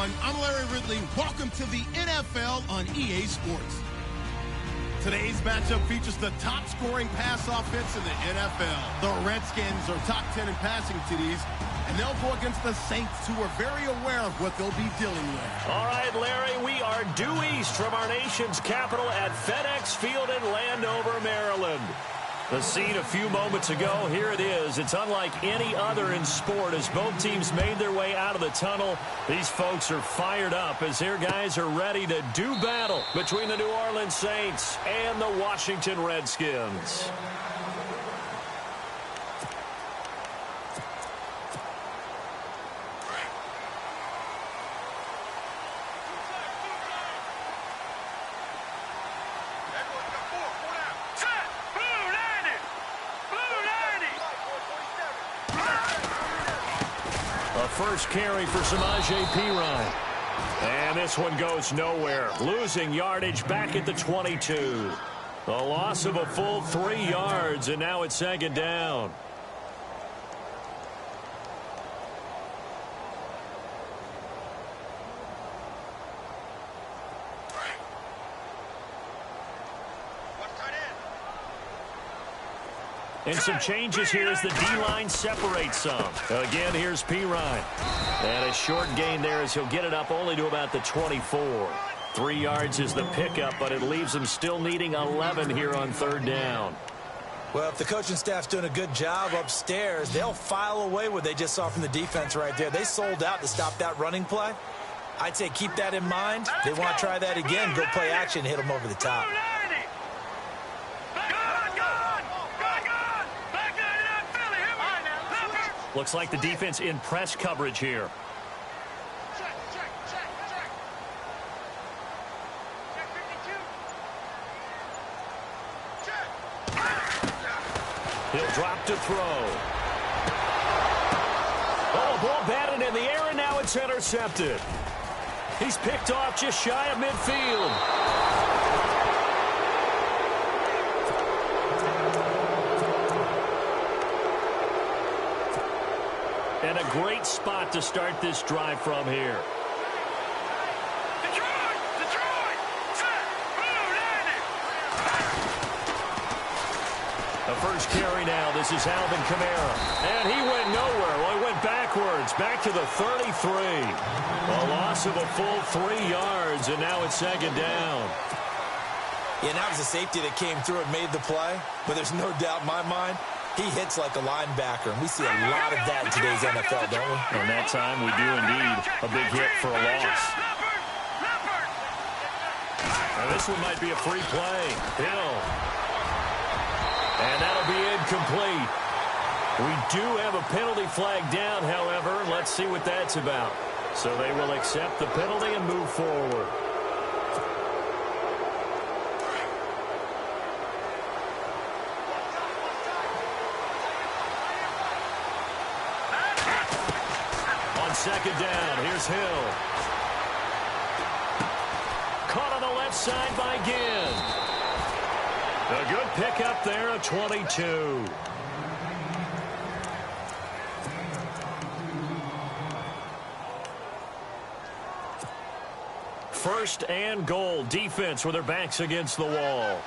everyone. I'm Larry Ridley. Welcome to the NFL on EA Sports. Today's matchup features the top-scoring pass offense in the NFL. The Redskins are top 10 in passing TDs, and they'll go against the Saints, who are very aware of what they'll be dealing with. All right, Larry, we are due east from our nation's capital at FedEx Field in Landover, Maryland. The scene a few moments ago, here it is. It's unlike any other in sport as both teams made their way out of the tunnel. These folks are fired up as their guys are ready to do battle between the New Orleans Saints and the Washington Redskins. First carry for Samaje Perine. And this one goes nowhere. Losing yardage back at the 22. A loss of a full 3 yards, and now it's second down. And some changes here as the D-line separates some. Again, here's Perine. And a short gain there as he'll get it up only to about the 24. 3 yards is the pickup, but it leaves him still needing 11 here on third down. Well, if the coaching staff's doing a good job upstairs, they'll file away what they just saw from the defense right there. They sold out to stop that running play. I'd say keep that in mind. They want to try that again. Go play action, hit them over the top. Looks like the defense in press coverage here. He'll drop to throw. Oh, ball batted in the air, and now it's intercepted. He's picked off just shy of midfield. And a great spot to start this drive from here. The first carry now. This is Alvin Kamara. And he went nowhere. Well, he went backwards. Back to the 33. A loss of a full 3 yards, and now it's second down. Yeah, that was a safety that came through and made the play. But there's no doubt in my mind, he hits like a linebacker, and we see a lot of that in today's NFL, don't we? And that time we do indeed. A big hit for a loss. Now this one might be a free play. Hill. And that'll be incomplete. We do have a penalty flag down, however. Let's see what that's about. So they will accept the penalty and move forward. Second down. Here's Hill. Caught on the left side by Ginn. A good pickup there at 22. First and goal. Defense with their backs against the wall.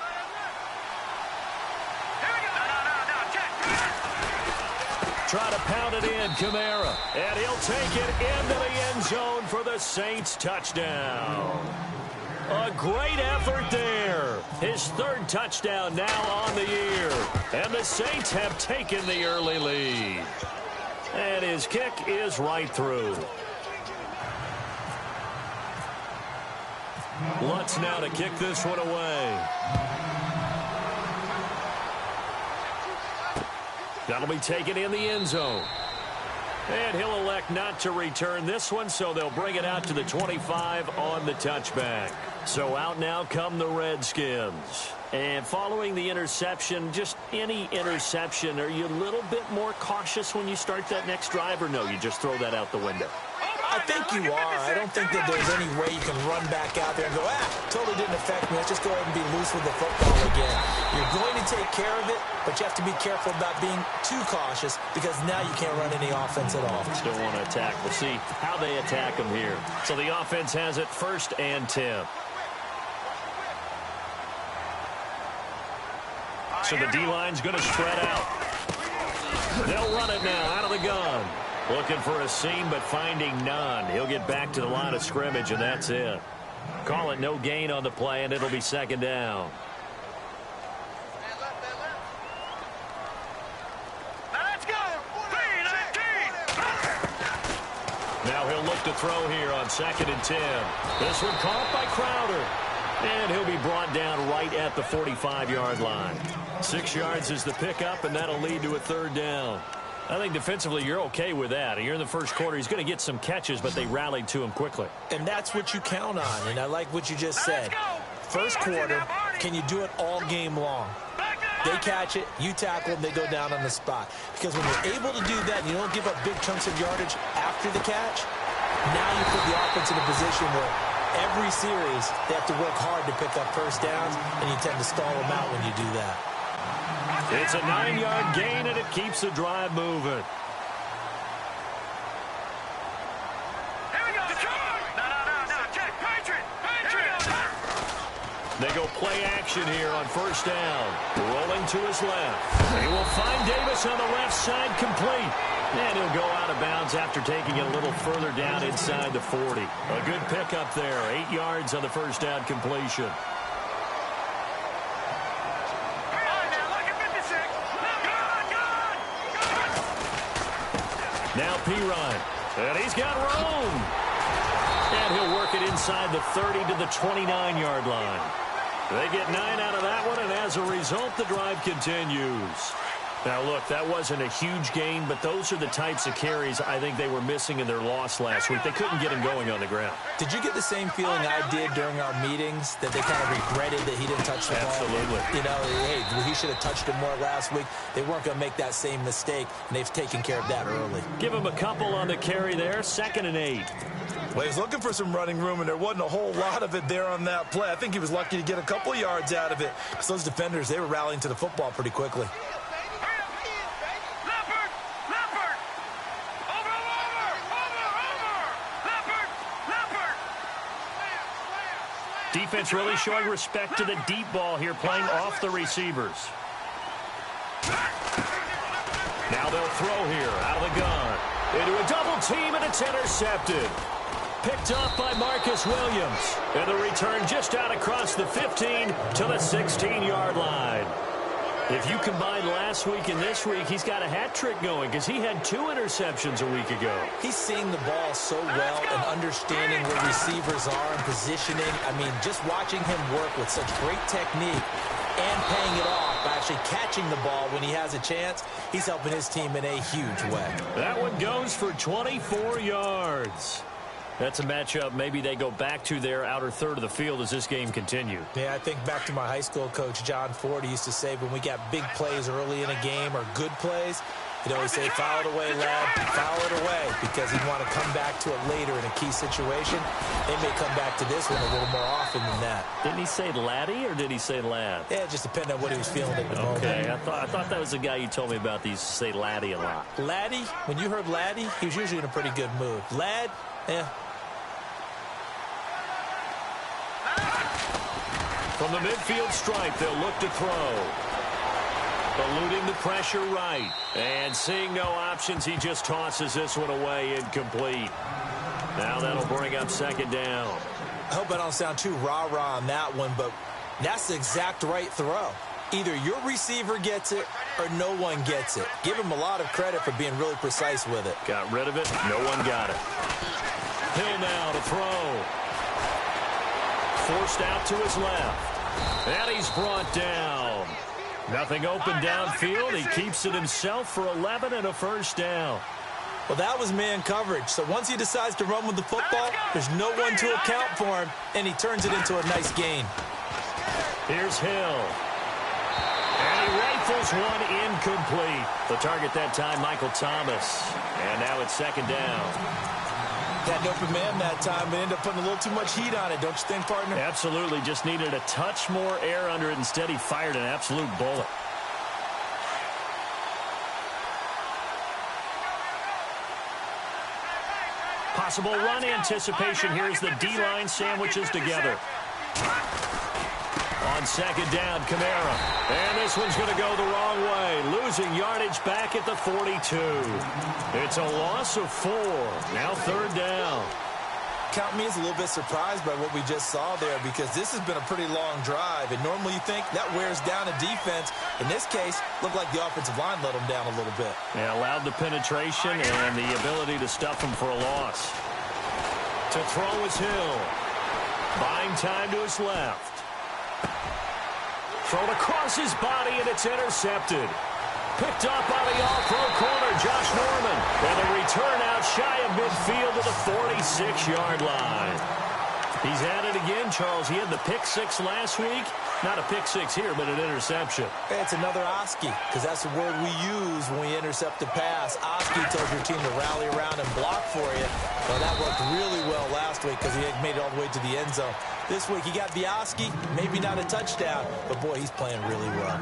Try to pound it in, Kamara. And he'll take it into the end zone for the Saints touchdown. A great effort there. His third touchdown now on the year. And the Saints have taken the early lead. And his kick is right through. Lutz now to kick this one away. That'll be taken in the end zone. And he'll elect not to return this one, so they'll bring it out to the 25 on the touchback. So out now come the Redskins. And following the interception, just any interception, are you a little bit more cautious when you start that next drive, or no, you just throw that out the window? I think you are. I don't think that there's any way you can run back out there and go, totally didn't affect me. Let's just go ahead and be loose with the football again. You're going to take care of it, but you have to be careful about being too cautious because now you can't run any offense at all. Still want to attack. We'll see how they attack them here. So the offense has it 1st and 10. So the D-line's going to spread out. They'll run it now out of the gun. Looking for a seam, but finding none. He'll get back to the line of scrimmage, and that's it. Call it no gain on the play, and it'll be 2nd down. Now he'll look to throw here on 2nd and 10. This one caught by Crowder. And he'll be brought down right at the 45-yard line. 6 yards is the pickup, and that'll lead to a 3rd down. I think defensively you're okay with that. You're in the first quarter. He's going to get some catches, but they rallied to him quickly. And that's what you count on, and I like what you just said. First quarter, can you do it all game long? They catch it, you tackle them, they go down on the spot. Because when you're able to do that and you don't give up big chunks of yardage after the catch, now you put the offense in a position where every series they have to work hard to pick up first downs, and you tend to stall them out when you do that. It's a 9-yard gain, and it keeps the drive moving. They go play action here on 1st down. Rolling to his left. He will find Davis on the left side, complete. And he'll go out of bounds after taking it a little further down inside the 40. A good pickup there. 8 yards on the 1st down completion. Now Pirine. And he's got room. And he'll work it inside the 30 to the 29-yard line. They get 9 out of that one, and as a result, the drive continues. Now, look, that wasn't a huge gain, but those are the types of carries I think they were missing in their loss last week. They couldn't get him going on the ground. Did you get the same feeling I did during our meetings, that they kind of regretted that he didn't touch the ball? Absolutely. You know, hey, he should have touched it more last week. They weren't going to make that same mistake, and they've taken care of that early. Give him a couple on the carry there, 2nd and 8. Well, he was looking for some running room, and there wasn't a whole lot of it there on that play. I think he was lucky to get a couple of yards out of it. So those defenders, they were rallying to the football pretty quickly. Defense really showing respect to the deep ball here, playing off the receivers. Now they'll throw here out of the gun. Into a double team, and it's intercepted. Picked off by Marcus Williams. And the return just out across the 15 to the 16-yard line. If you combine last week and this week, he's got a hat trick going because he had 2 interceptions a week ago. He's seeing the ball so well and understanding where receivers are and positioning. I mean, just watching him work with such great technique and paying it off by actually catching the ball when he has a chance, he's helping his team in a huge way. That one goes for 24 yards. That's a matchup maybe they go back to their outer third of the field as this game continues. Yeah, I think back to my high school coach, John Ford. He used to say when we got big plays early in a game or good plays, he'd always say, foul it away, lad, foul it away, because he'd want to come back to it later in a key situation. They may come back to this one a little more often than that. Didn't he say laddie or did he say lad? Yeah, it just depended on what he was feeling at the moment. Okay, I thought that was the guy you told me about. He used to say laddie a lot. Laddie, when you heard laddie, he was usually in a pretty good mood. Lad, From the midfield stripe, they'll look to throw. Eluding the pressure right. And seeing no options, he just tosses this one away incomplete. Now that'll bring up 2nd down. I hope I don't sound too rah-rah on that one, but that's the exact right throw. Either your receiver gets it or no one gets it. Give him a lot of credit for being really precise with it. Got rid of it. No one got it. Hill now to throw. Forced out to his left. And he's brought down. Nothing open downfield. He keeps it himself for 11 and a 1st down. Well, that was man coverage. So once he decides to run with the football, there's no one to account for him, and he turns it into a nice gain. Here's Hill. And he rifles one incomplete. The target that time, Michael Thomas. And now it's 2nd down. Had an open man that time, but ended up putting a little too much heat on it, don't you think, partner? Absolutely. Just needed a touch more air under it. Instead, he fired an absolute bullet. Possible run anticipation. Here's the D-line sandwiches together. On second down, Kamara. And this one's going to go the wrong way. Losing yardage back at the 42. It's a loss of 4. Now third down. Count me as a little bit surprised by what we just saw there, because this has been a pretty long drive, and normally you think that wears down a defense. In this case, looked like the offensive line let them down a little bit. Yeah, allowed the penetration and the ability to stuff them for a loss. To throw is Hill. Buying time to his left. Thrown across his body, and it's intercepted. Picked up by the all-pro corner, Josh Norman. And a return out shy of midfield to the 46-yard line. He's at it again, Charles. He had the pick six last week. Not a pick six here, but an interception. Hey, it's another Oski, because that's the word we use when we intercept a pass. Oski told your team to rally around and block for you. Well, that worked really well last week because he had made it all the way to the end zone. This week he got the Oski, maybe not a touchdown, but boy, he's playing really well.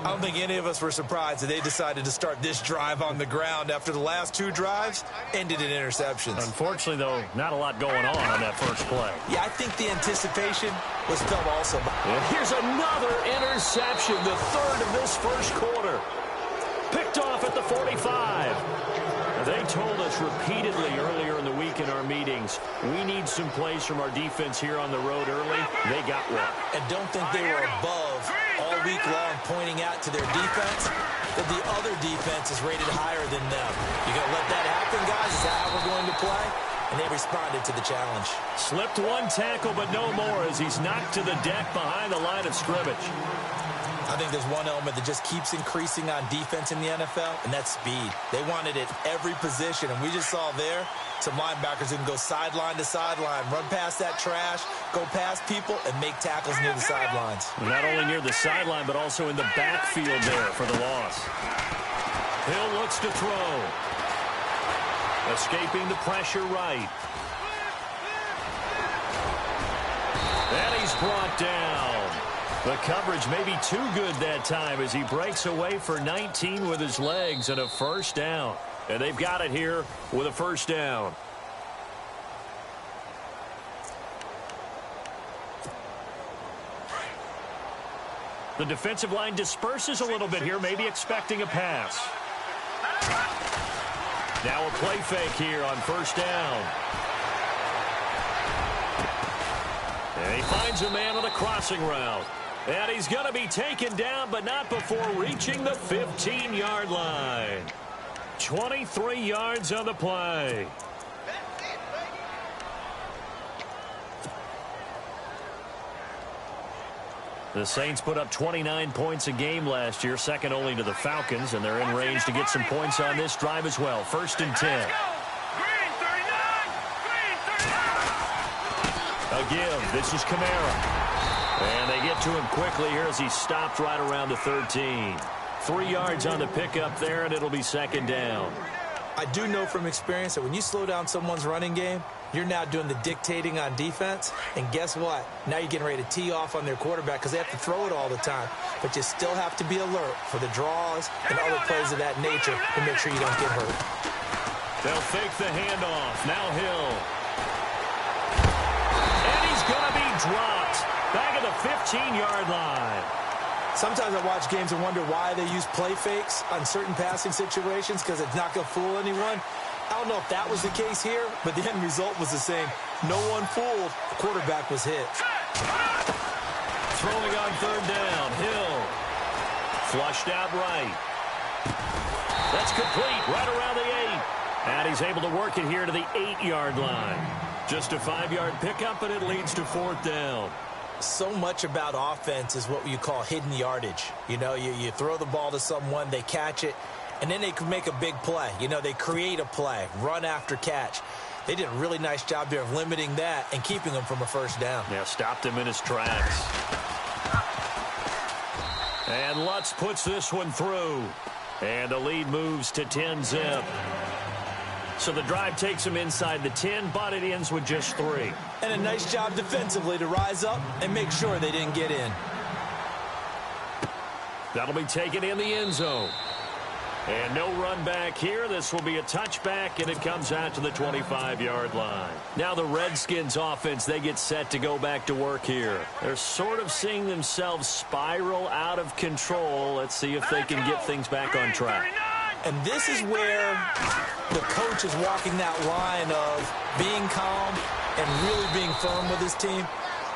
I don't think any of us were surprised that they decided to start this drive on the ground after the last 2 drives ended in interceptions. Unfortunately, though, not a lot going on that first play. Yeah, I think the anticipation was felt also. And here's another interception, the third of this first quarter. Picked off at the 45. They told us repeatedly earlier in the week in our meetings, we need some plays from our defense here on the road early. They got one. And don't think they were above all week long pointing out to their defense that the other defense is rated higher than them. You going to let that happen, guys? Is that how we're going to play? And they responded to the challenge. Slipped one tackle, but no more as he's knocked to the deck behind the line of scrimmage. I think there's one element that just keeps increasing on defense in the NFL, and that's speed. They want it at every position, and we just saw there some linebackers who can go sideline to sideline, run past that trash, go past people, and make tackles near the sidelines. Not only near the sideline, but also in the backfield there for the loss. Hill looks to throw. Escaping the pressure right. And he's brought down. The coverage may be too good that time as he breaks away for 19 with his legs and a first down. And they've got it here with a first down. The defensive line disperses a little bit here, maybe expecting a pass. Now a play fake here on first down. And he finds a man on the crossing route. And he's going to be taken down, but not before reaching the 15-yard line. 23 yards on the play. The Saints put up 29 points a game last year, second only to the Falcons, and they're in range to get some points on this drive as well. First and 10. Again, this is Kamara. And they get to him quickly here as he stopped right around the 13. 3 yards on the pickup there, and it'll be second down. I do know from experience that when you slow down someone's running game, you're now doing the dictating on defense. And guess what? Now you're getting ready to tee off on their quarterback because they have to throw it all the time. But you still have to be alert for the draws and other plays of that nature to make sure you don't get hurt. They'll fake the handoff. Now Hill. And he's going to be dropped. Back at the 15-yard line. Sometimes I watch games and wonder why they use play fakes on certain passing situations because it's not going to fool anyone. I don't know if that was the case here, but the end result was the same. No one fooled. The quarterback was hit. Throwing on third down. Hill. Flushed out right. That's complete right around the 8. And he's able to work it here to the 8-yard line. Just a 5-yard pickup, but it leads to fourth down. So much about offense is what you call hidden yardage. You know, you throw the ball to someone, they catch it, and then they can make a big play. You know, they create a play, run after catch. They did a really nice job there of limiting that and keeping him from a first down. Yeah, stopped him in his tracks. And Lutz puts this one through. And the lead moves to 10-zip. So the drive takes them inside the 10, but it ends with just 3. And a nice job defensively to rise up and make sure they didn't get in. That'll be taken in the end zone. And no run back here. This will be a touchback, and it comes out to the 25-yard line. Now the Redskins offense, they get set to go back to work here. They're sort of seeing themselves spiral out of control. Let's see if they can get things back on track. And this is where the coach is walking that line of being calm and really being firm with his team.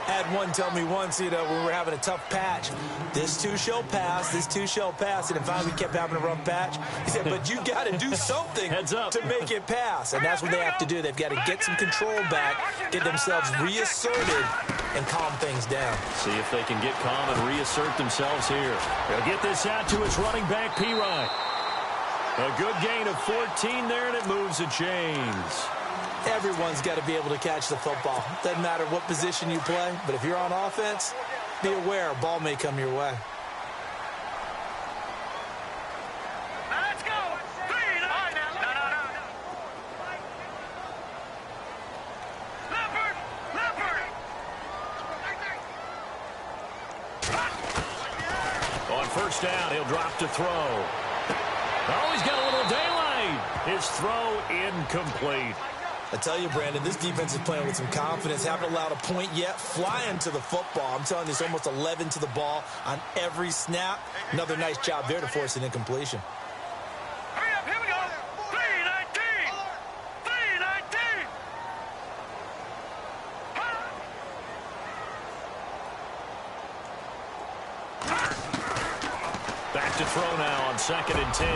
I had one tell me once, when we were having a tough patch, this too shall pass, this too shall pass. And finally we kept having a rough patch. He said, but you got to do something to make it pass. And that's what they have to do. They've got to get some control back, get themselves reasserted, and calm things down. See if they can get calm and reassert themselves here. They'll get this out to his running back, P-Ryan. A good gain of 14 there, and it moves the chains. Everyone's got to be able to catch the football. Doesn't matter what position you play, but if you're on offense, be aware a ball may come your way. Let's go. On first down, he'll drop to throw. Oh, he's got a little daylight. His throw incomplete. I tell you, Brandon, this defense is playing with some confidence. Haven't allowed a point yet. Flying to the football. I'm telling you, it's almost 11 to the ball on every snap. Another nice job there to force an incompletion. Hurry up, here we go. 319. 319. Back to throw now on 2nd and 10.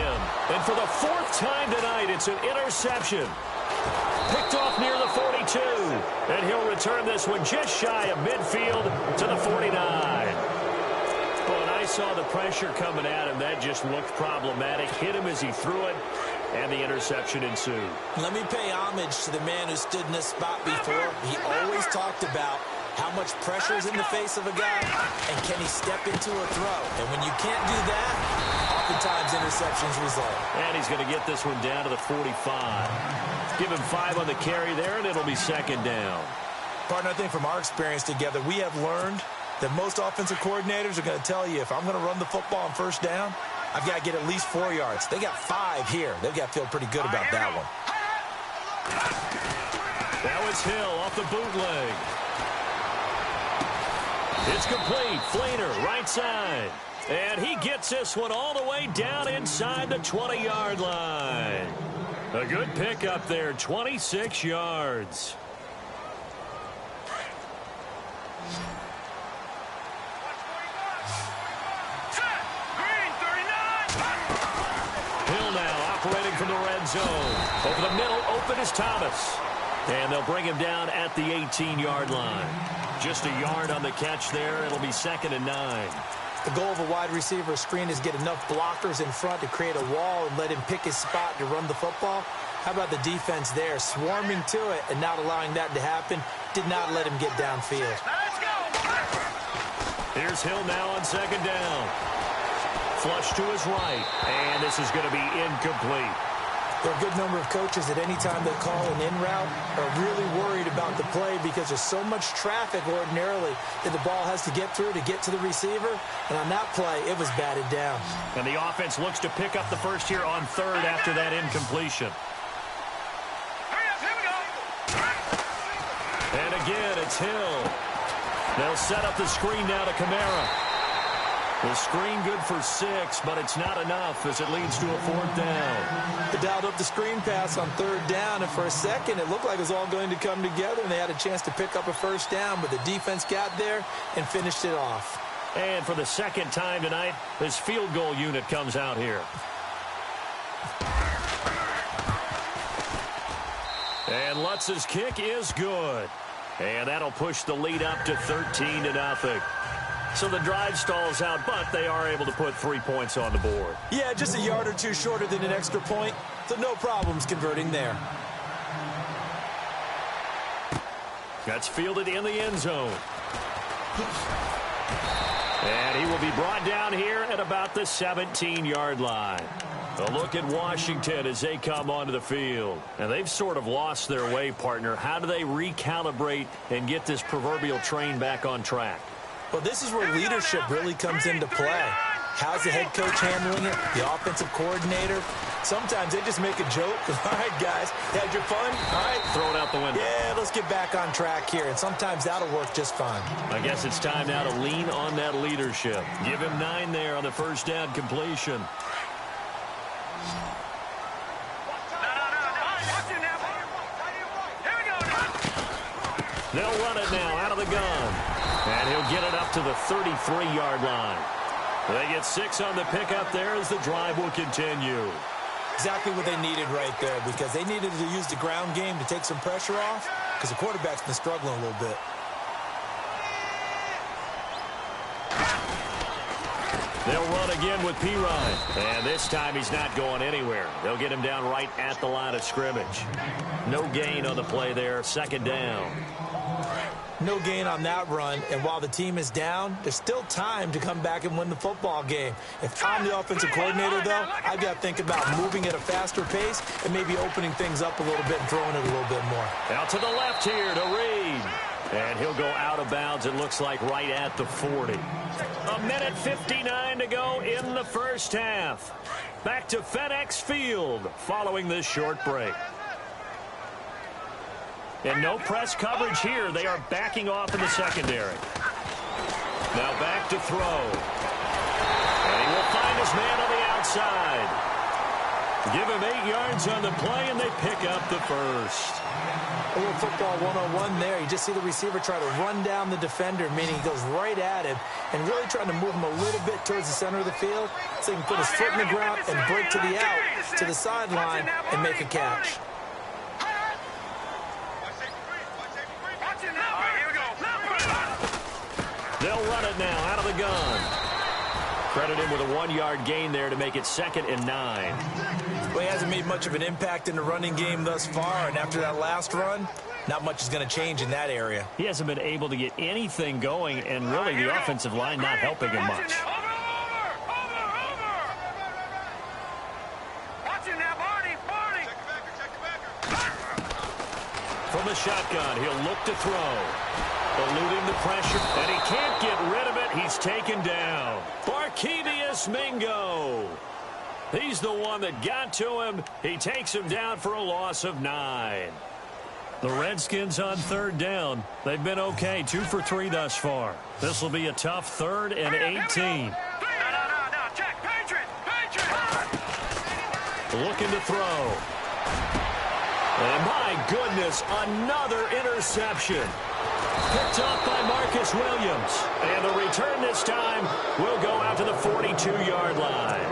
And for the 4th time tonight, it's an interception. Picked off near the 42. And he'll return this one just shy of midfield to the 49. Well, and I saw the pressure coming at him. That just looked problematic. Hit him as he threw it, and the interception ensued. Let me pay homage to the man who stood in this spot before. He always talked about how much pressure is in the face of a guy, and can he step into a throw. And when you can't do that, oftentimes interceptions result. And he's going to get this one down to the 45. Give him 5 on the carry there, and it'll be 2nd down. Partner, I think from our experience together, we have learned that most offensive coordinators are going to tell you, if I'm going to run the football on first down, I've got to get at least 4 yards. They got 5 here. They've got to feel pretty good about that one. Now it's Hill off the bootleg. It's complete. Fleener, right side. And he gets this one all the way down inside the 20-yard line. A good pickup there, 26 yards. Hill now operating from the red zone. Over the middle, open is Thomas. And they'll bring him down at the 18-yard line. Just a yard on the catch there. It'll be 2nd and 9. The goal of a wide receiver screen is get enough blockers in front to create a wall and let him pick his spot to run the football. How about the defense there, swarming to it and not allowing that to happen? Did not let him get downfield. Let's go. Here's Hill now on 2nd down. Flush to his right, and this is going to be incomplete. There are a good number of coaches at any time they call an in route are really worried about the play because there's so much traffic ordinarily that the ball has to get through to get to the receiver. And on that play, it was batted down. And the offense looks to pick up the first here on 3rd after that incompletion. Hurry up, here we go. And again, it's Hill. They'll set up the screen now to Kamara. The screen good for 6, but it's not enough as it leads to a 4th down. They dialed up the screen pass on 3rd down, and for a second, it looked like it was all going to come together, and they had a chance to pick up a 1st down, but the defense got there and finished it off. And for the 2nd time tonight, this field goal unit comes out here. And Lutz's kick is good. And that'll push the lead up to 13-0. So the drive stalls out, but they are able to put 3 points on the board. Yeah, just a yard or two shorter than an extra point, so no problems converting there. That's fielded in the end zone. And he will be brought down here at about the 17-yard line. A look at Washington as they come onto the field. And they've sort of lost their way, partner. How do they recalibrate and get this proverbial train back on track? Well, this is where leadership really comes into play. How's the head coach handling it? The offensive coordinator? Sometimes they just make a joke. All right, guys, had your fun? All right. Throw it out the window. Yeah, let's get back on track here. And sometimes that'll work just fine. I guess it's time now to lean on that leadership. Give him 9 there on the first down completion. They'll run it now out of the gun. And he'll get it up to the 33-yard line. They get 6 on the pickup there as the drive will continue. Exactly what they needed right there, because they needed to use the ground game to take some pressure off, because the quarterback's been struggling a little bit. They'll run again with P-Ryan. And this time he's not going anywhere. They'll get him down right at the line of scrimmage. No gain on the play there, second down. No gain on that run, and while the team is down, there's still time to come back and win the football game. If I'm the offensive coordinator, though, I've got to think about moving at a faster pace and maybe opening things up a little bit and throwing it a little bit more. Out to the left here to Reed. And he'll go out of bounds, it looks like, right at the 40. A minute 59 to go in the first half. Back to FedEx Field following this short break. And no press coverage here. They are backing off in the secondary. Now back to throw. And he will find his man on the outside. Give him 8 yards on the play, and they pick up the first. A little football 101 there. You just see the receiver try to run down the defender, meaning he goes right at him, and really trying to move him a little bit towards the center of the field so he can put his foot in the ground and break to the out, to the sideline, and make a catch. They'll run it now out of the gun. Credit him with a 1-yard gain there to make it 2nd and 9. Well, he hasn't made much of an impact in the running game thus far, and after that last run, not much is going to change in that area. He hasn't been able to get anything going, and really the offensive line not helping him much. From the shotgun, he'll look to throw. Eluding the pressure, and he can't get rid of it. He's taken down. Barkevious Mingo. He's the one that got to him. He takes him down for a loss of 9. The Redskins on 3rd down. They've been okay, 2 for 3 thus far. This will be a tough 3rd and 18. Looking to throw. And my goodness, another interception. Picked up by Marcus Williams. And the return this time will go out to the 42-yard line.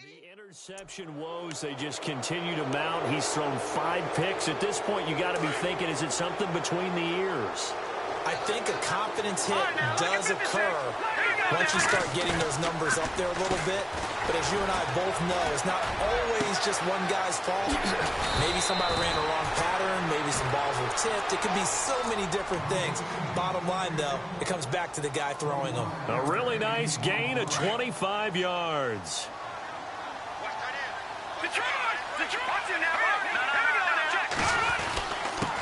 The interception woes, they just continue to mount. He's thrown 5 picks. At this point, you got to be thinking, is it something between the ears? I think a confidence hit does occur once you start getting those numbers up there a little bit. But as you and I both know, it's not always just one guy's fault. Maybe somebody ran the wrong pattern. Maybe some balls were tipped. It could be so many different things. Bottom line, though, it comes back to the guy throwing them. A really nice gain of 25 yards.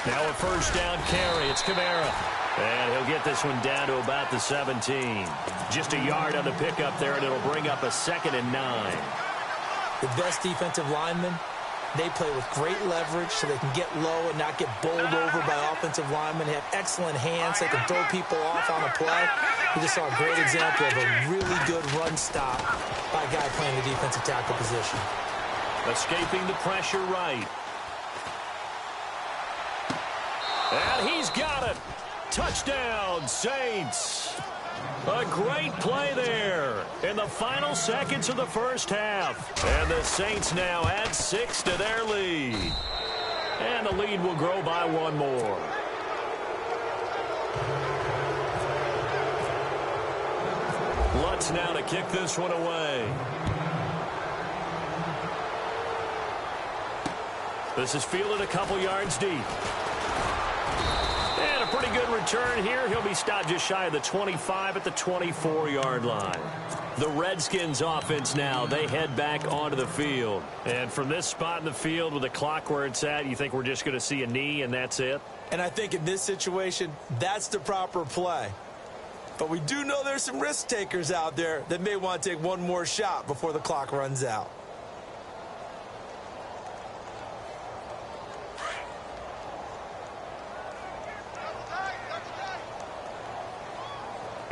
Now a first down carry. It's Kamara. And he'll get this one down to about the 17. Just a yard on the pickup there, and it'll bring up a 2nd and 9. The best defensive linemen, they play with great leverage so they can get low and not get bowled over by offensive linemen. They have excellent hands. They can throw people off on a play. We just saw a great example of a really good run stop by a guy playing the defensive tackle position. Escaping the pressure right. And he's got it. Touchdown, Saints. A great play there in the final seconds of the first half. And the Saints now add 6 to their lead. And the lead will grow by 1 more. Lutz now to kick this one away. This is fielded a couple yards deep. And a pretty good return here. He'll be stopped just shy of the 25 at the 24-yard line. The Redskins offense now, they head back onto the field. And from this spot in the field with the clock where it's at, you think we're just going to see a knee and that's it? And I think in this situation, that's the proper play. But we do know there's some risk takers out there that may want to take one more shot before the clock runs out.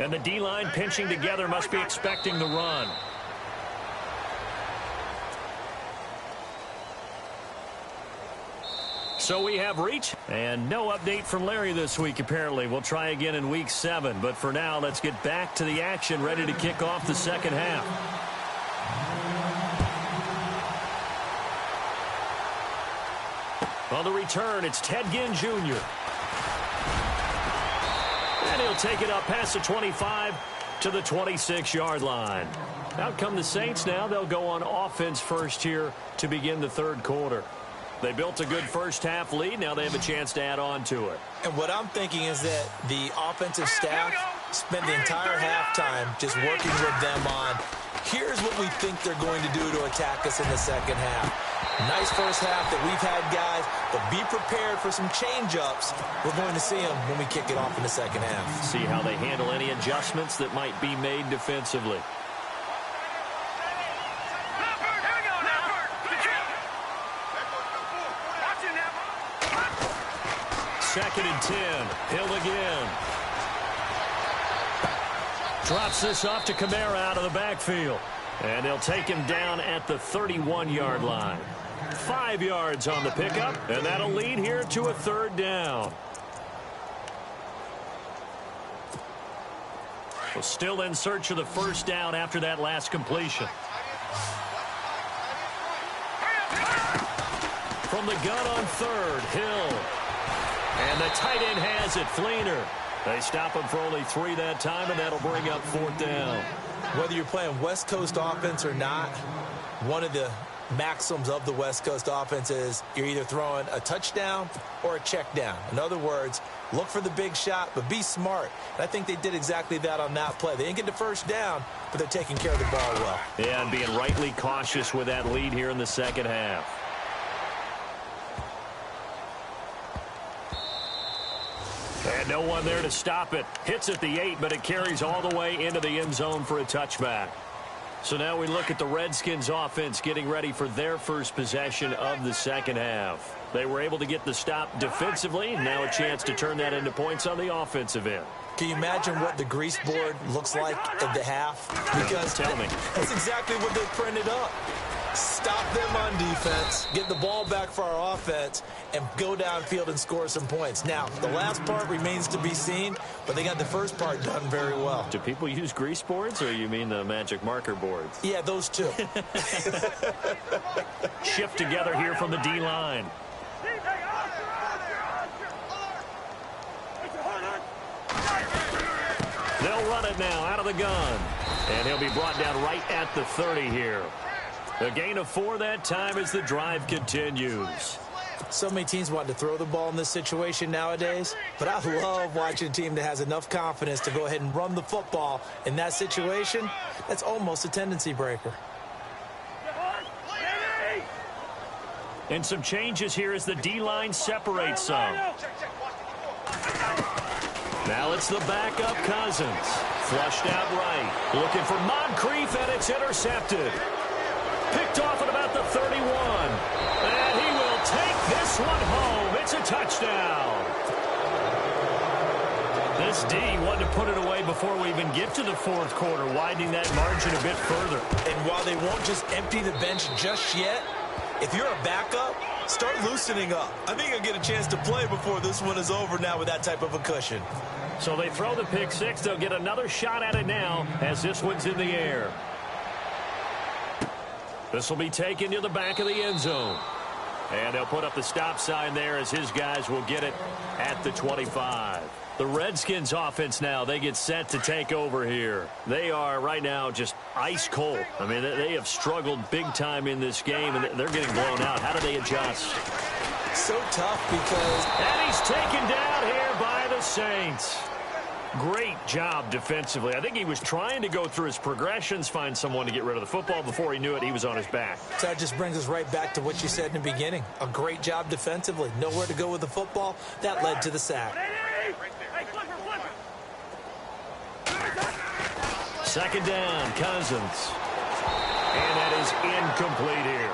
And the D-line pinching together must be expecting the run. So we have reached, and no update from Larry this week, apparently. We'll try again in Week 7. But for now, let's get back to the action, ready to kick off the second half. On the return, it's Ted Ginn Jr. And he'll take it up past the 25 to the 26-yard line. Out come the Saints now. They'll go on offense first here to begin the third quarter. They built a good first-half lead. Now they have a chance to add on to it. And what I'm thinking is that the offensive staff spent the entire halftime just working with them on, here's what we think they're going to do to attack us in the second half. Nice first half that we've had, guys, but be prepared for some change-ups. We're going to see them when we kick it off in the second half. See how they handle any adjustments that might be made defensively. Second and 10. Hill again. Drops this off to Kamara out of the backfield. And they'll take him down at the 31-yard line. 5 yards on the pickup, and that'll lead here to a third down. Well, still in search of the first down after that last completion. From the gun on third, Hill. And the tight end has it, Fleener. They stop him for only 3 that time, and that'll bring up fourth down. Whether you're playing West Coast offense or not, one of the maxims of the West Coast offense is you're either throwing a touchdown or a check down. In other words, look for the big shot, but be smart. And I think they did exactly that on that play. They didn't get the first down, but they're taking care of the ball well. Yeah, and being rightly cautious with that lead here in the second half. And no one there to stop it. Hits at the 8, but it carries all the way into the end zone for a touchback. So now we look at the Redskins offense getting ready for their first possession of the second half. They were able to get the stop defensively. Now a chance to turn that into points on the offensive end. Can you imagine what the grease board looks like at the half? Because Tell me. That's exactly what they printed up. Stop them on defense, get the ball back for our offense, and go downfield and score some points. Now, the last part remains to be seen, but they got the first part done very well. Do people use grease boards, or you mean the magic marker boards? Yeah, those two. Shift together here from the D-line. They'll run it now out of the gun. And he'll be brought down right at the 30 here. A gain of 4 that time as the drive continues. So many teams want to throw the ball in this situation nowadays, but I love watching a team that has enough confidence to go ahead and run the football in that situation. That's almost a tendency breaker. And some changes here as the D-line separates some. Now it's the backup Cousins. Flushed out right. Looking for Moncrief, and it's intercepted. Picked off at about the 31. And he will take this one home. It's a touchdown. This D wanted to put it away before we even get to the fourth quarter, widening that margin a bit further. And while they won't just empty the bench just yet, if you're a backup, start loosening up. I think you'll get a chance to play before this one is over now with that type of a cushion. So they throw the pick six. They'll get another shot at it now as this one's in the air. This will be taken to the back of the end zone. And they'll put up the stop sign there as his guys will get it at the 25. The Redskins offense now, they get set to take over here. They are right now just ice cold. I mean, they have struggled big time in this game, and they're getting blown out. How do they adjust? So tough because... And he's taken down here by the Saints. Great job defensively. I think he was trying to go through his progressions, find someone to get rid of the football. Before he knew it, he was on his back. So that just brings us right back to what you said in the beginning. A great job defensively. Nowhere to go with the football. That led to the sack. Second down, Cousins. And that is incomplete here.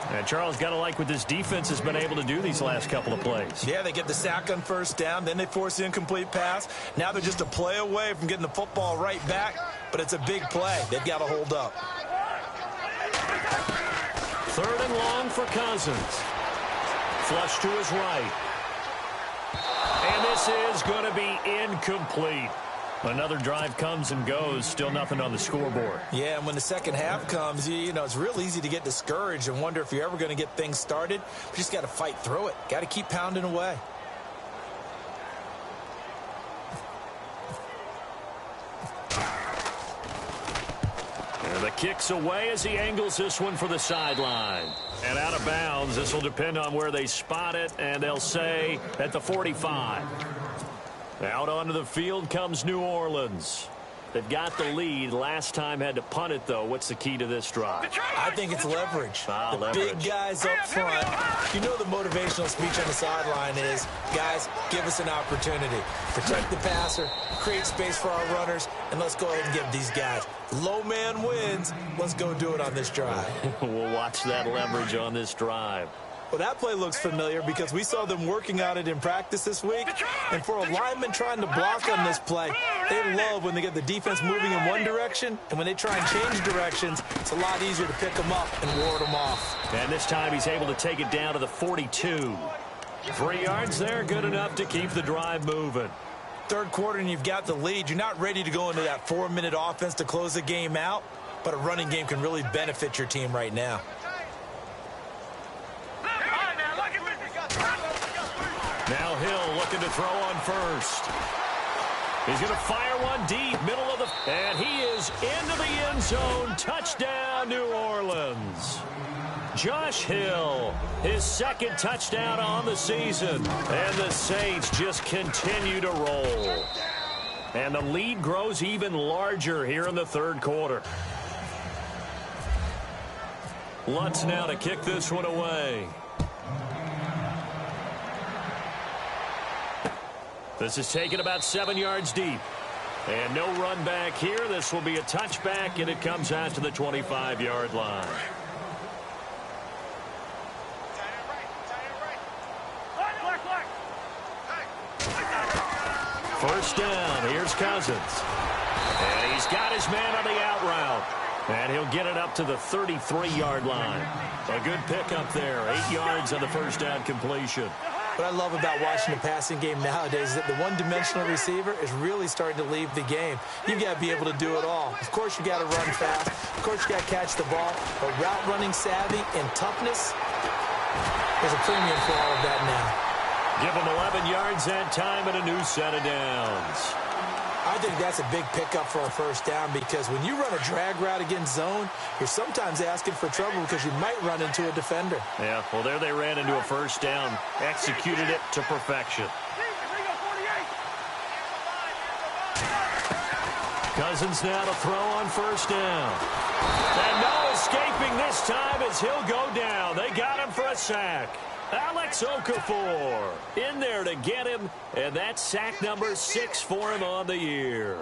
And Charles, got to like what this defense has been able to do these last couple of plays. Yeah, they get the sack on first down, then they force the incomplete pass. Now they're just a play away from getting the football right back, but it's a big play. They've got to hold up. Third and long for Cousins. Flush to his right. And this is going to be incomplete. Another drive comes and goes, still nothing on the scoreboard. Yeah, and when the second half comes, you know, it's real easy to get discouraged and wonder if you're ever going to get things started. You just got to fight through it. Got to keep pounding away. And the kick's away as he angles this one for the sideline. And out of bounds, this will depend on where they spot it, and they'll say at the 45. Out onto the field comes New Orleans. They've got the lead. Last time had to punt it, though. What's the key to this drive? I think it's leverage. Leverage. Big guys up front. You know the motivational speech on the sideline is, guys, give us an opportunity. Protect the passer, create space for our runners, and let's go ahead and give these guys. Low man wins. Let's go do it on this drive. We'll watch that leverage on this drive. Well, that play looks familiar because we saw them working on it in practice this week. And for a lineman trying to block on this play, they love when they get the defense moving in one direction. And when they try and change directions, it's a lot easier to pick them up and ward them off. And this time he's able to take it down to the 42. 3 yards there, good enough to keep the drive moving. Third quarter and you've got the lead. You're not ready to go into that 4-minute offense to close the game out. But a running game can really benefit your team right now. Now Hill looking to throw on first. He's going to fire one deep, middle of the... And he is into the end zone. Touchdown, New Orleans. Josh Hill, his second touchdown on the season. And the Saints just continue to roll. And the lead grows even larger here in the third quarter. Lutz now to kick this one away. This is taken about 7 yards deep. And no run back here. This will be a touchback, and it comes out to the 25-yard line. First down. Here's Cousins. And he's got his man on the out route. And he'll get it up to the 33-yard line. A good pickup there. 8 yards on the first down completion. What I love about watching the passing game nowadays is that the one-dimensional receiver is really starting to leave the game. You've got to be able to do it all. Of course, you got to run fast. Of course, you got to catch the ball. But route running savvy and toughness, there's a premium for all of that now. Give him 11 yards that time and a new set of downs. I think that's a big pickup for a first down because when you run a drag route against zone, you're sometimes asking for trouble because you might run into a defender. Yeah, well, there they ran into a first down, executed it to perfection. Cousins now to throw on first down. And no escaping this time as he'll go down. They got him for a sack. Alex Okafor in there to get him, and that's sack number 6 for him on the year.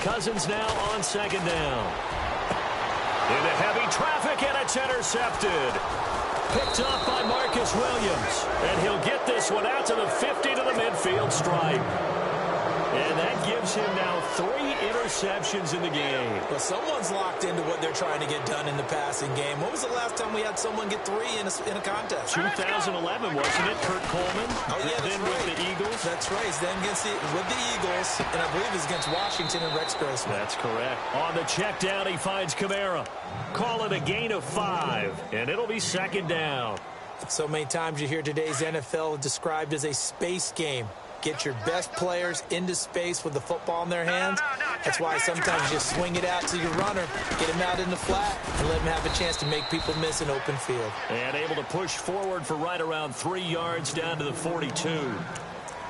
Cousins now on second down. Into heavy traffic, and it's intercepted. Picked off by Marcus Williams, and he'll get this one out to the 50 to the midfield stripe. And that gives him now 3 interceptions in the game. Well, someone's locked into what they're trying to get done in the passing game. When was the last time we had someone get 3 in a contest? 2011, wasn't it? Kurt Coleman? Oh, yeah, that's then right. with the Eagles? That's right. Then with the Eagles, and I believe it's against Washington and Rex Grossman. That's correct. On the check down, he finds Kamara. Call it a gain of 5, and it'll be second down. So many times you hear today's NFL described as a space game. get your best players into space with the football in their hands. That's why sometimes you just swing it out to your runner, get him out in the flat, and let him have a chance to make people miss an open field. And able to push forward for right around 3 yards down to the 42.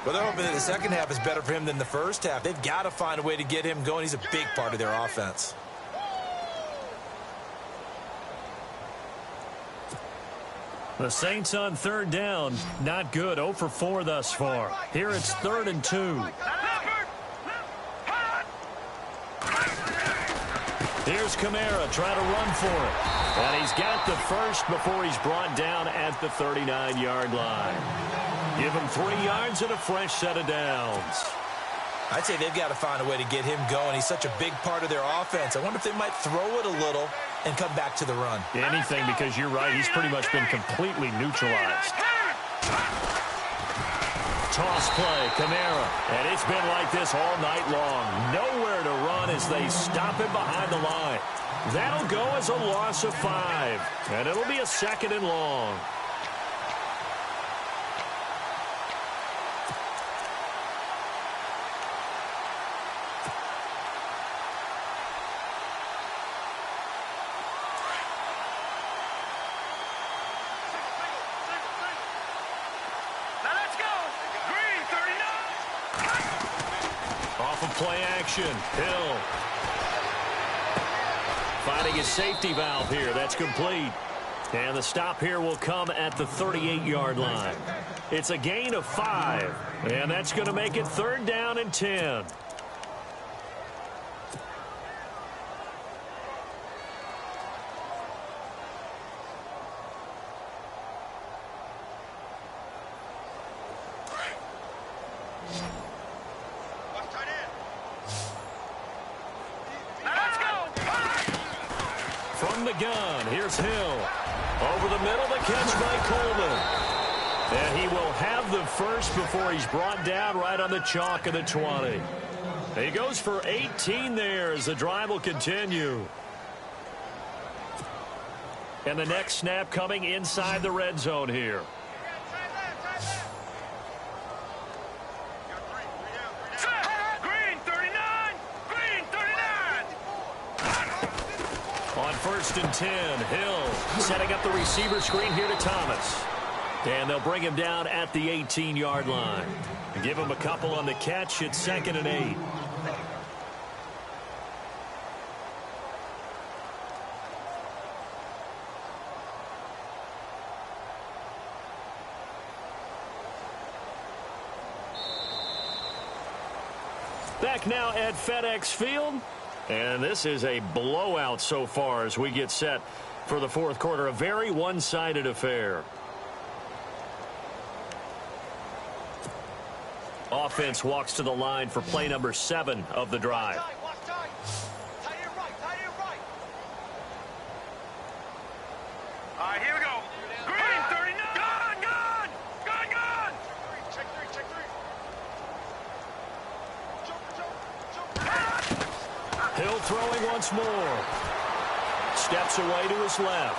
Well, they're hoping that the second half is better for him than the first half. They've got to find a way to get him going. He's a big part of their offense. The Saints on third down, not good. 0 for 4 thus far. Here it's 3rd and 2. Here's Kamara trying to run for it. And he's got the first before he's brought down at the 39-yard line. Give him 3 yards and a fresh set of downs. I'd say they've got to find a way to get him going. He's such a big part of their offense. I wonder if they might throw it a little and come back to the run. Anything, because you're right, he's pretty much been completely neutralized. Toss play, Kamara. And it's been like this all night long. Nowhere to run as they stop him behind the line. That'll go as a loss of 5. And it'll be a 2nd and long. Play action. Hill. Finding his safety valve here. That's complete. And the stop here will come at the 38-yard line. It's a gain of 5. And that's going to make it 3rd down and 10. From the gun, here's Hill. Over the middle, the catch by Coleman. And he will have the first before he's brought down right on the chalk of the 20. He goes for 18 there as the drive will continue. And the next snap coming inside the red zone here. On 1st and 10, Hill setting up the receiver screen here to Thomas. And they'll bring him down at the 18-yard line. Give him a couple on the catch. It's 2nd and 8. Back now at FedEx Field. And this is a blowout so far as we get set for the 4th quarter. A very one-sided affair. Offense walks to the line for play number 7 of the drive. All right, here we go. Green 39. Gone. Check three. Hill throwing once more. Steps away to his left.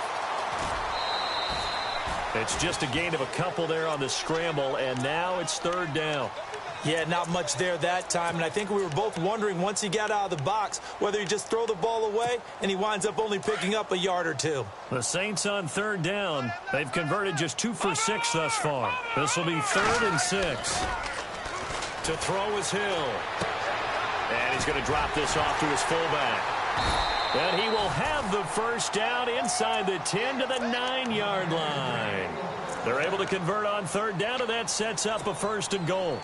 It's just a gain of a couple there on the scramble, and now it's 3rd down. Yeah, not much there that time, and I think we were both wondering once he got out of the box whether he just throw the ball away, and he winds up only picking up a yard or 2. The Saints on 3rd down. They've converted just 2 for 6 thus far. This will be 3rd and 6. To throw is Hill. And he's going to drop this off to his fullback. And he will have the first down inside the 10 to the 9-yard line. They're able to convert on 3rd down, and that sets up a 1st and goal.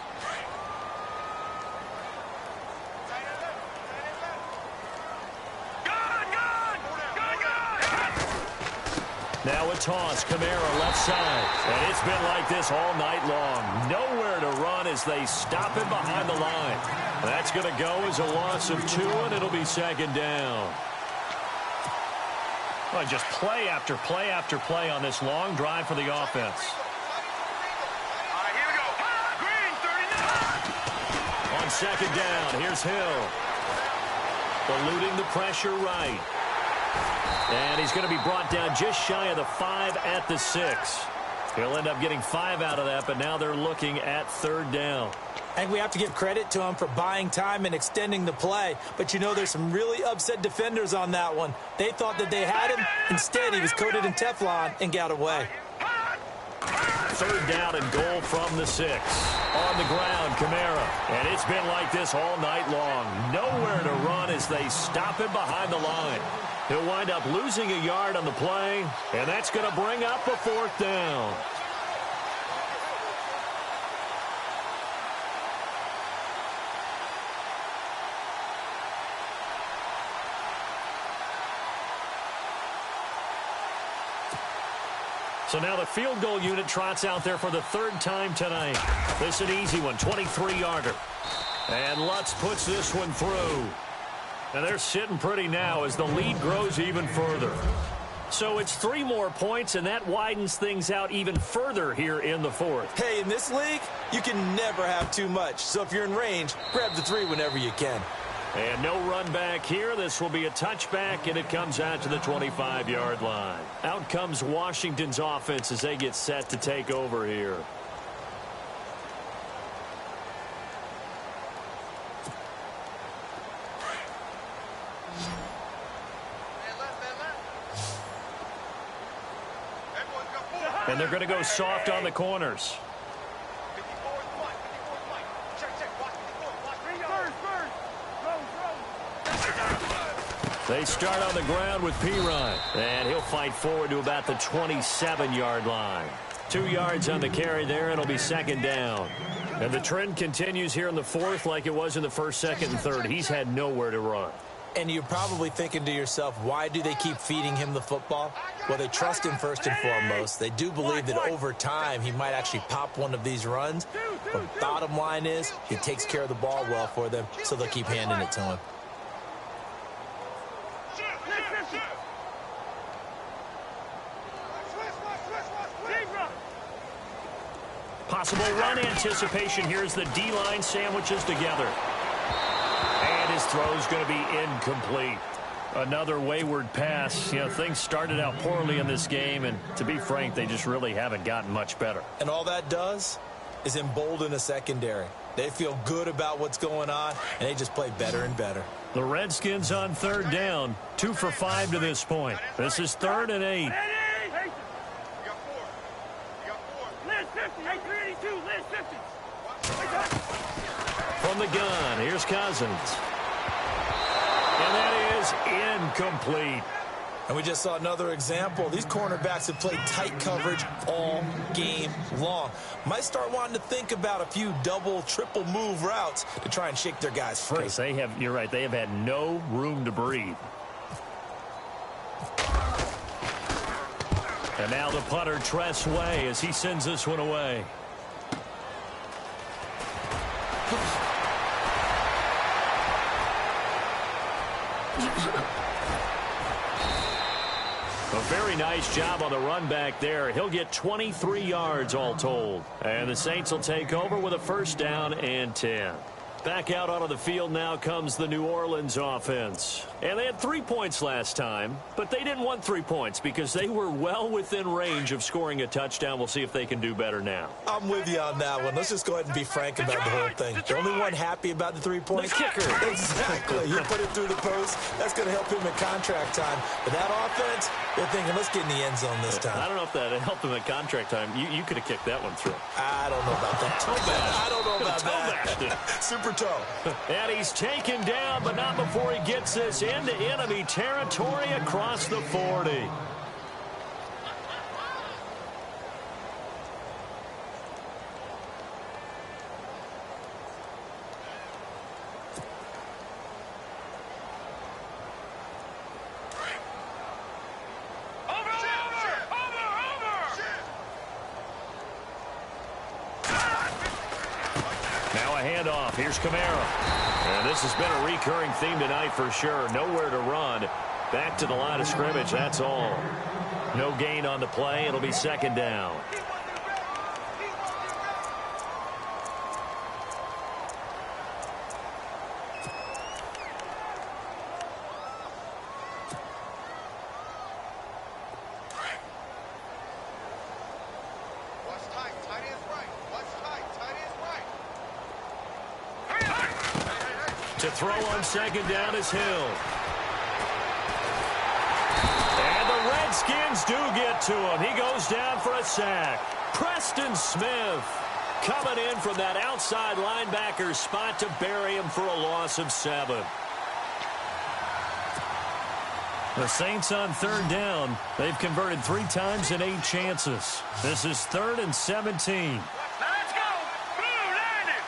Now a toss, Kamara left side. And it's been like this all night long. Nowhere to run as they stop him behind the line. That's going to go as a loss of 2, and it'll be 2nd down. Well, just play after play after play on this long drive for the offense. All right, here we go. Green 39. On 2nd down, here's Hill. Eluding the pressure right. And he's going to be brought down just shy of the 5 at the 6. He'll end up getting 5 out of that, but now they're looking at 3rd down. I think we have to give credit to him for buying time and extending the play. But, you know, there's some really upset defenders on that one. They thought that they had him. Instead, he was coated in Teflon and got away. 3rd down and goal from the 6. On the ground, Kamara. And it's been like this all night long. Nowhere to run as they stop him behind the line. He'll wind up losing a yard on the play, and that's going to bring up a 4th down. So now the field goal unit trots out there for the 3rd time tonight. This is an easy one, 23-yarder. And Lutz puts this one through. And they're sitting pretty now as the lead grows even further. So it's 3 more points, and that widens things out even further here in the 4th. Hey, in this league, you can never have too much. So if you're in range, grab the 3 whenever you can. And no run back here. This will be a touchback, and it comes out to the 25-yard line. Out comes Washington's offense as they get set to take over here. And they're going to go soft on the corners. They start on the ground with Pirine. And he'll fight forward to about the 27-yard line. 2 yards on the carry there. It'll be 2nd down. And the trend continues here in the 4th like it was in the 1st, 2nd, and 3rd. He's had nowhere to run. And you're probably thinking to yourself, why do they keep feeding him the football? Well, they trust him first and foremost. They do believe that over time he might actually pop one of these runs. But bottom line is, he takes care of the ball well for them, so they'll keep handing it to him. Possible run anticipation here as the D-line sandwiches together. And his throw's going to be incomplete. Another wayward pass. You know, things started out poorly in this game, and to be frank, they just really haven't gotten much better. And all that does is embolden a secondary. They feel good about what's going on, and they just play better and better. The Redskins on 3rd down, 2 for 5 to this point. This is 3rd and 8. From the gun, here's Cousins. And that is incomplete. And we just saw another example. These cornerbacks have played tight coverage all game long. Might start wanting to think about a few double, triple move routes to try and shake their guys free. Because they have, you're right, they have had no room to breathe. And now the punter, Tress Way, as he sends this one away. A very nice job on the run back there. He'll get 23 yards all told. And the Saints will take over with a 1st down and 10. Back out onto the field now comes the New Orleans offense. And they had 3 points last time, but they didn't want 3 points because they were well within range of scoring a touchdown. We'll see if they can do better now. I'm with you on that one. Let's just go ahead and be frank about the whole thing. The only one happy about the 3 points? The kicker. Exactly. You put it through the post. That's going to help him in contract time. But that offense, they're thinking, let's get in the end zone this time. I don't know if that helped him at contract time. You could have kicked that one through. I don't know about that. I don't know about that. Super toe. And he's taken down, but not before he gets this into enemy territory across the 40. Handoff. Here's Kamara. And this has been a recurring theme tonight for sure. Nowhere to run. Back to the line of scrimmage. That's all. No gain on the play. It'll be 2nd down. throw on second down is Hill. And the Redskins do get to him. He goes down for a sack. Preston Smith coming in from that outside linebacker spot to bury him for a loss of 7. The Saints on third down. They've converted 3 times in 8 chances. This is 3rd and 17. Let's go. Blue landed.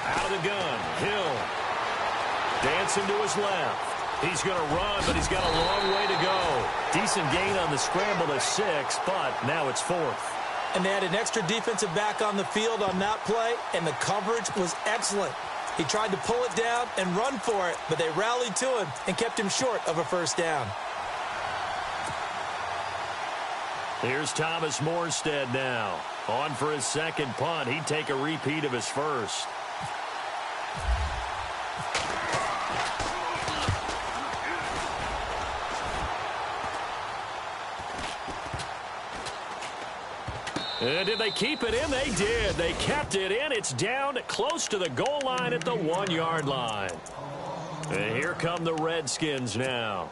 Out of the gun. Hill. Dancing to his left. He's going to run, but he's got a long way to go. Decent gain on the scramble to 6, but now it's 4th. And they had an extra defensive back on the field on that play, and the coverage was excellent. He tried to pull it down and run for it, but they rallied to him and kept him short of a first down. Here's Thomas Morstead now. On for his second punt. He'd take a repeat of his first. And did they keep it in? They did. They kept it in. It's down close to the goal line at the 1-yard line. And here come the Redskins now.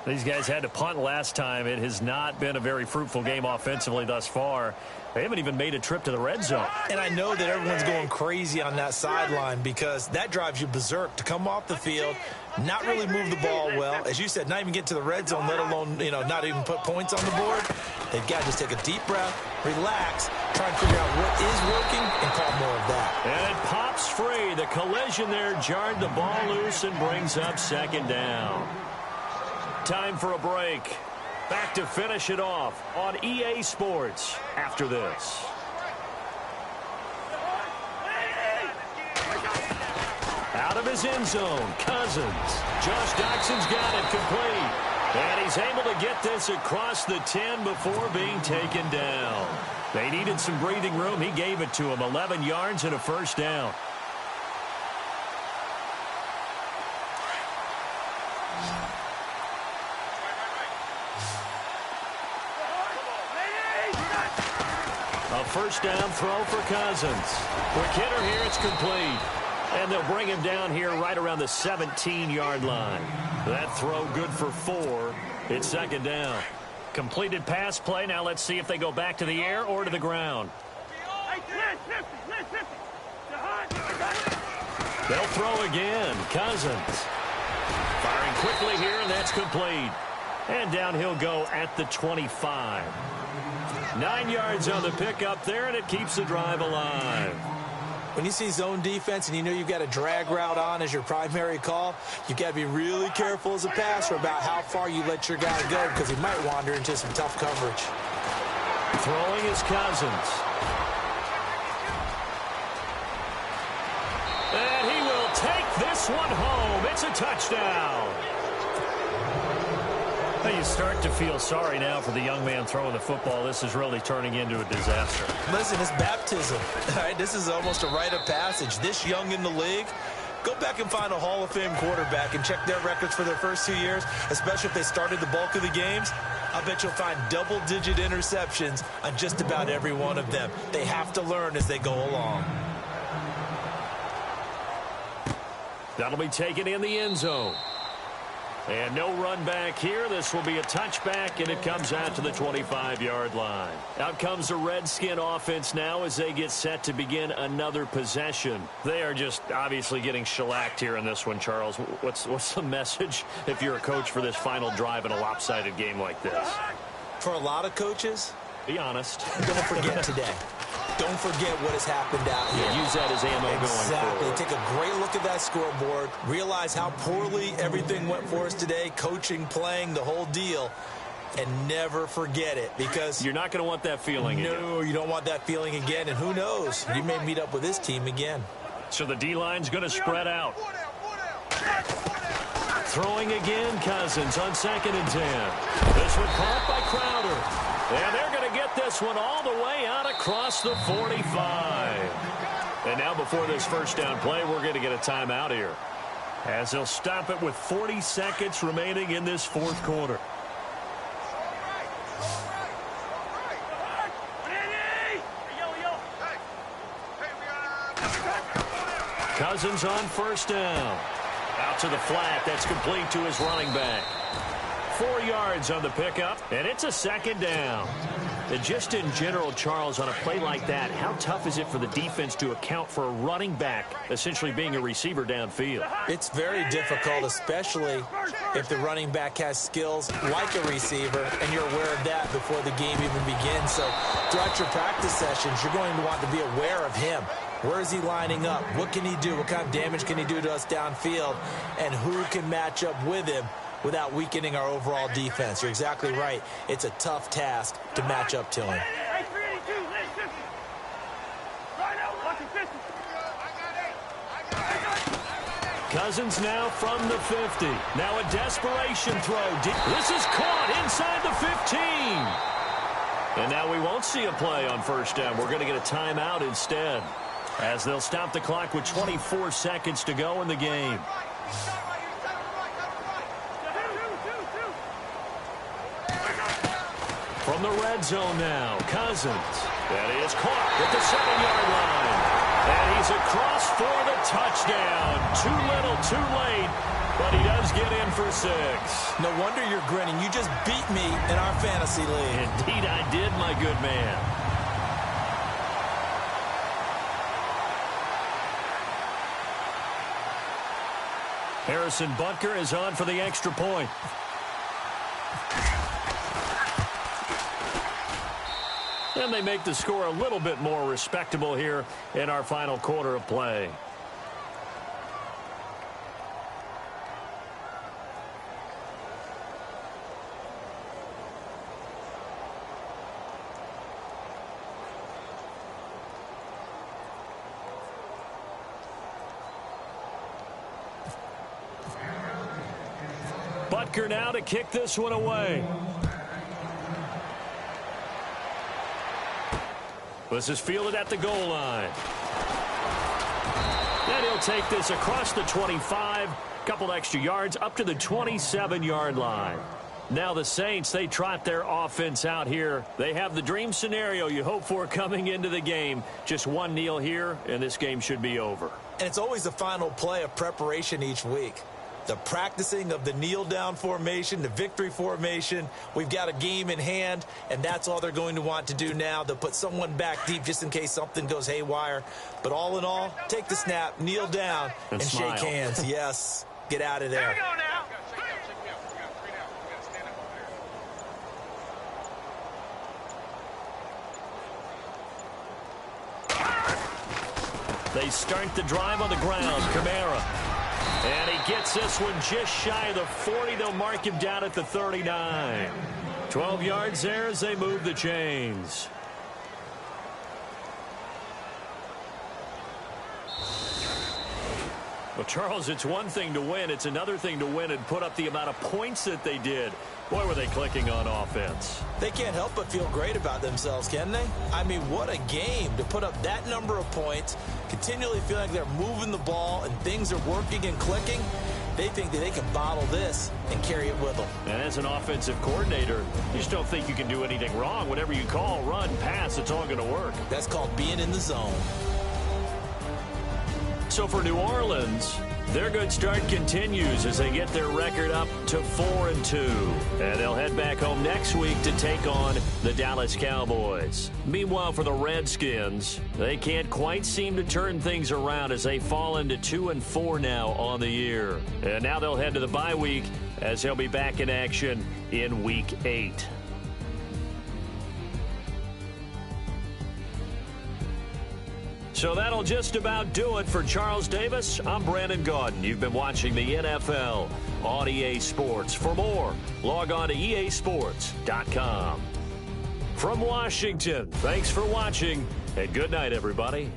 These guys had to punt last time. It has not been a very fruitful game offensively thus far. They haven't even made a trip to the red zone. And I know that everyone's going crazy on that sideline because that drives you berserk to come off the field, not really move the ball well. As you said, not even get to the red zone, let alone, not even put points on the board. They've got to just take a deep breath, relax, try and figure out what is working, and call more of that. And it pops free. The collision there jarred the ball loose and brings up second down. Time for a break. Back to finish it off on EA Sports after this. Out of his end zone, Cousins. Josh Doxson's got it complete. And he's able to get this across the 10 before being taken down. They needed some breathing room. He gave it to him. 11 yards and a first down. A first down throw for Cousins. Quick hitter here, it's complete. And they'll bring him down here right around the 17-yard line. That throw good for 4. It's second down. Completed pass play. Now let's see if they go back to the air or to the ground. They'll throw again. Cousins. Firing quickly here, and that's complete. And down he'll go at the 25. 9 yards on the pickup there, and it keeps the drive alive. When you see zone defense and you know you've got a drag route on as your primary call, you've got to be really careful as a passer about how far you let your guy go because he might wander into some tough coverage. Throwing is Cousins. And he will take this one home. It's a touchdown. You start to feel sorry now for the young man throwing the football. This is really turning into a disaster. Listen, it's baptism. All right, this is almost a rite of passage. This young in the league, go back and find a Hall of Fame quarterback and check their records for their first 2 years, especially if they started the bulk of the games. I bet you'll find double-digit interceptions on just about every one of them. They have to learn as they go along. That'll be taken in the end zone. And no run back here. This will be a touchback, and it comes out to the 25-yard line. Out comes the Redskin offense now as they get set to begin another possession. They are just obviously getting shellacked here in this one, Charles. What's the message if you're a coach for this final drive in a lopsided game like this? For a lot of coaches, be honest. Don't forget today. Don't forget what has happened out here. Use that as ammo going forward. Take a great look at that scoreboard. Realize how poorly everything went for us today. Coaching, playing, the whole deal. And never forget it because you're not going to want that feeling again. No, you don't want that feeling again. And who knows? You may meet up with this team again. So the D-line's going to spread out. Throwing again, Cousins on 2nd and 10. This one caught by Crowder. And they're going to get this one all the way out across the 45. And now before this first down play, we're going to get a timeout here, as they'll stop it with 40 seconds remaining in this fourth quarter. Cousins on first down. Out to the flat. That's complete to his running back. 4 yards on the pickup, and it's a second down. And just in general, Charles, on a play like that, how tough is it for the defense to account for a running back essentially being a receiver downfield? It's very difficult, especially if the running back has skills like a receiver, and you're aware of that before the game even begins. So throughout your practice sessions, you're going to want to be aware of him. Where is he lining up? What can he do? What kind of damage can he do to us downfield? And who can match up with him without weakening our overall defense? You're exactly right. It's a tough task to match up to him. Cousins now from the 50. Now a desperation throw. This is caught inside the 15. And now we won't see a play on first down. We're going to get a timeout instead, as they'll stop the clock with 24 seconds to go in the game. From the red zone now, Cousins. That is caught at the 7-yard line. And he's across for the touchdown. Too little, too late, but he does get in for 6. No wonder you're grinning. You just beat me in our fantasy league. Indeed I did, my good man. Harrison Butker is on for the extra point. And they make the score a little bit more respectable here in our final quarter of play. Butker now to kick this one away. This is fielded at the goal line. And he'll take this across the 25, couple extra yards up to the 27-yard line. Now the Saints, they trot their offense out here. They have the dream scenario you hope for coming into the game. Just one kneel here, and this game should be over. And it's always the final play of preparation each week. The practicing of the kneel-down formation, the victory formation. We've got a game in hand, and that's all they're going to want to do now. They'll put someone back deep just in case something goes haywire. But all in all, take the snap, kneel down, and shake hands. Yes, get out of there. Here we go now. They start the drive on the ground. Kamara. And he gets this one just shy of the 40. They'll mark him down at the 39. 12 yards there as they move the chains. Well, Charles, it's one thing to win. It's another thing to win and put up the amount of points that they did. Boy, were they clicking on offense. They can't help but feel great about themselves, can they? I mean, what a game to put up that number of points, continually feeling like they're moving the ball and things are working and clicking. They think that they can bottle this and carry it with them. And as an offensive coordinator, you just don't think you can do anything wrong. Whatever you call, run, pass, it's all going to work. That's called being in the zone. So for New Orleans, their good start continues as they get their record up to 4-2. And they'll head back home next week to take on the Dallas Cowboys. Meanwhile, for the Redskins, they can't quite seem to turn things around as they fall into 2-4 now on the year. And now they'll head to the bye week as they'll be back in action in Week 8. So that'll just about do it for Charles Davis. I'm Brandon Gaudin. You've been watching the NFL on EA Sports. For more, log on to easports.com. From Washington, thanks for watching, and good night, everybody.